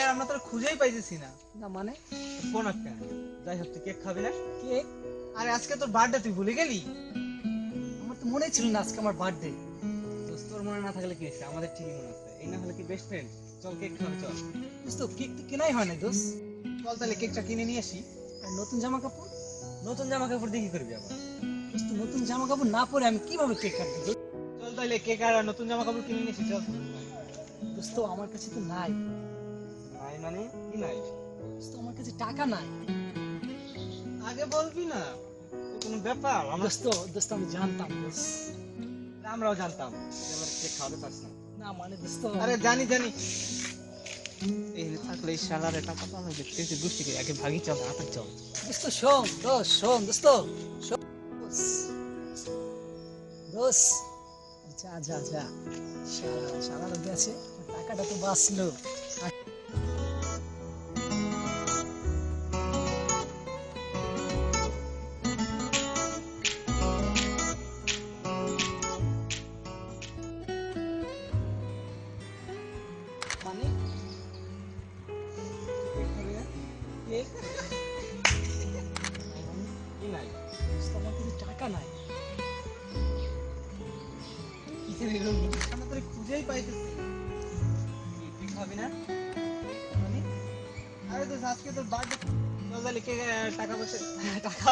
আর আমরা তোর খুঁজেই পাইতেছি না। না মানে কোন একটা যাই হোক, তুই কেক খাবি না? কেক? আরে আজকে তোর বার্থডে, তুই ভুলে গেলি? আমার তো মনেই ছিল না আজকে আমার বার্থডে। দোস্ত, তোর মনে না থাকলে কি হয়েছে, আমাদের ঠিকই মনে আছে। এই না হলে কি বেস্ট ফ্রেন্ড? চল কেক খাবি, চল। দোস্ত কেক তো কেনাই হয় না দোস্ত। চল তাহলে কেকটা কিনে নিয়ে আসি। আর নতুন জামা কাপড়? নতুন জামা কাপড় দিয়ে কি করবি আবার? দোস্ত নতুন জামা কাপড় না পরে আমি কিভাবে কেক কাটবো দোস্ত? চল তাহলে কেক আর নতুন জামা কাপড় কিনে নিয়ে আসি, চল। দোস্ত আমার কাছে তো নাই। নাই মানে কি নাই? দোস্ত আমার কাছে টাকা নাই। আগে বলবি না, তো কোনো ব্যাপার? আমরা দোস্ত আমি জানতাম দোস্ত। আমরাও জানতাম এবার কেক খাওয়াতে পারছ না। না মানে দোস্ত আরে জানি জানি, এই থাকলে এই শালারে টাকা পাবো, দেখতেছি দুষ্টি করে। আগে ভাগি, চল হাঁটা, চল। দোস্ত শোন দোস্ত, শোন দোস্ত, শোন দোস্ত। যা যা যা, শালা রোগে আছে, টাকাটা তো বাঁচলো। মানে কেক? কি নাই? দোস্ত আমার কাছে টাকা নাই। আমরা তোর খুঁজেই পাইতেছি। তুই খাবি না? মানে আরে তো আজকে তোর বার্থডে, চল তাহলে কেক টাকা পয়সা টাকা